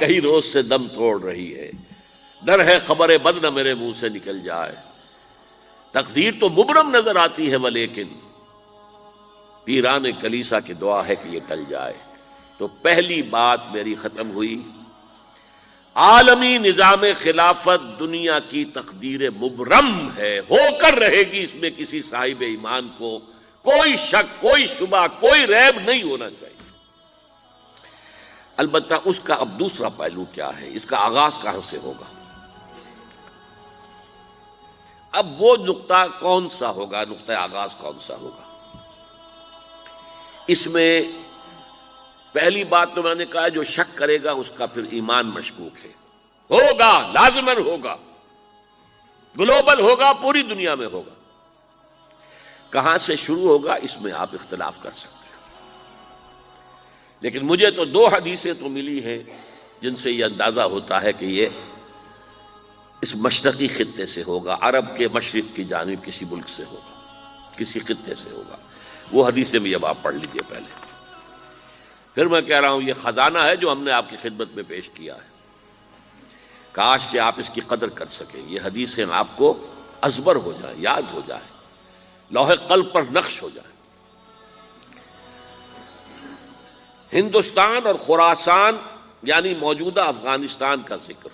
کہیں روز سے دم توڑ رہی ہے، ڈر ہے خبر بد نہ میرے منہ سے نکل جائے، تقدیر تو مبرم نظر آتی ہے ولیکن پیران کلیسا کی دعا ہے کہ یہ ٹل جائے۔ تو پہلی بات میری ختم ہوئی، عالمی نظام خلافت دنیا کی تقدیر مبرم ہے، ہو کر رہے گی، اس میں کسی صاحب ایمان کو کوئی شک، کوئی شبہ، کوئی ریب نہیں ہونا چاہیے۔ البتہ اس کا اب دوسرا پہلو کیا ہے، اس کا آغاز کہاں سے ہوگا؟ اب وہ نقطہ کون سا ہوگا، نقطہ آغاز کون سا ہوگا؟ اس میں پہلی بات تو میں نے کہا جو شک کرے گا اس کا پھر ایمان مشکوک ہے، ہوگا، لازماً ہوگا، گلوبل ہوگا، پوری دنیا میں ہوگا۔ کہاں سے شروع ہوگا اس میں آپ اختلاف کر سکتے ہیں، لیکن مجھے تو دو حدیثیں تو ملی ہیں جن سے یہ اندازہ ہوتا ہے کہ یہ اس مشرقی خطے سے ہوگا، عرب کے مشرق کی جانب کسی ملک سے ہوگا، کسی خطے سے ہوگا۔ وہ حدیثیں بھی اب آپ پڑھ لیجئے پہلے، پھر میں کہہ رہا ہوں یہ خزانہ ہے جو ہم نے آپ کی خدمت میں پیش کیا ہے، کاش کہ آپ اس کی قدر کر سکیں، یہ حدیثیں آپ کو ازبر ہو جائیں، یاد ہو جائیں، لوح قلب پر نقش ہو جائیں۔ ہندوستان اور خراسان یعنی موجودہ افغانستان کا ذکر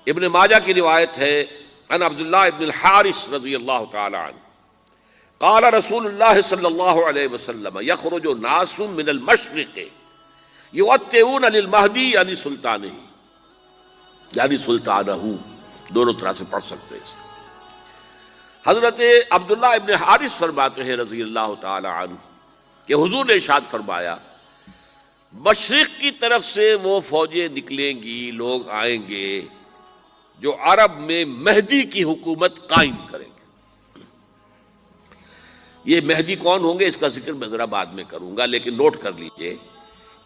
ابن ماجہ کی روایت ہے، عن عبداللہ ابن الحارث رضی اللہ تعالی عنہ قال رسول اللہ صلی اللہ علیہ وسلم یخرج ناس من المشرق یؤتئون للمہدی یعنی سلطانہ، یعنی سلطانہ، دونوں طرح سے پڑھ سکتے ہیں۔ حضرت عبداللہ ابن حارث فرماتے ہیں رضی اللہ تعالی عنہ کہ حضور نے ارشاد فرمایا مشرق کی طرف سے وہ فوجیں نکلیں گی، لوگ آئیں گے جو عرب میں مہدی کی حکومت قائم کریں گے۔ یہ مہدی کون ہوں گے اس کا ذکر میں ذرا بعد میں کروں گا، لیکن نوٹ کر لیجئے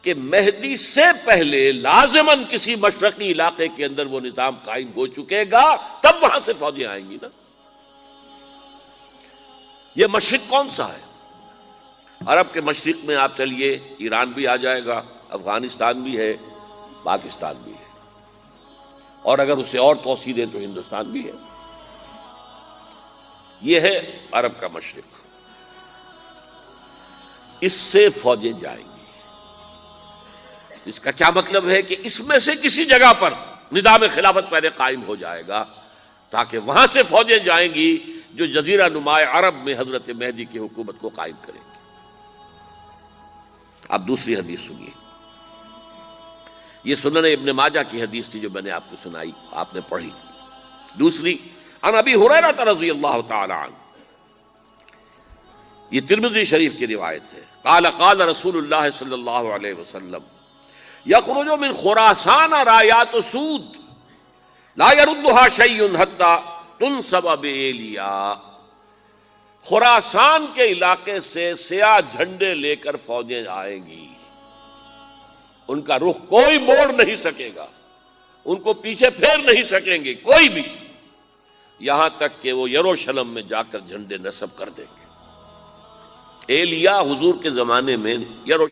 کہ مہدی سے پہلے لازماً کسی مشرقی علاقے کے اندر وہ نظام قائم ہو چکے گا، تب وہاں سے فوجیں آئیں گی نا۔ یہ مشرق کون سا ہے؟ عرب کے مشرق میں آپ چلیے، ایران بھی آ جائے گا، افغانستان بھی ہے، پاکستان بھی ہے، اور اگر اسے اور توسیع دیں تو ہندوستان بھی ہے۔ یہ ہے عرب کا مشرق، اس سے فوجیں جائیں گی۔ اس کا کیا مطلب ہے کہ اس میں سے کسی جگہ پر نظام خلافت پہلے قائم ہو جائے گا تاکہ وہاں سے فوجیں جائیں گی جو جزیرہ نماء عرب میں حضرت مہدی کی حکومت کو قائم کریں گی۔ اب دوسری حدیث سنیے، یہ سنن ابن ماجہ کی حدیث تھی جو میں نے آپ کو سنائی، آپ نے پڑھی۔ دوسری عن ابی ہریرہ رضی اللہ تعالی عنہ، یہ ترمذی شریف کی روایت ہے، قال قال رسول اللہ صلی اللہ علیہ وسلم یخرج من خراسان رایات سود لا يردها شیء حتی تنصب بایلیا، خراسان کے علاقے سے سیاہ جھنڈے لے کر فوجیں آئیں گی، ان کا رخ کوئی موڑ نہیں سکے گا، ان کو پیچھے پھیر نہیں سکیں گے کوئی بھی، یہاں تک کہ وہ یروشلم میں جا کر جھنڈے نصب کر دیں گے۔ ایلیا حضور کے زمانے میں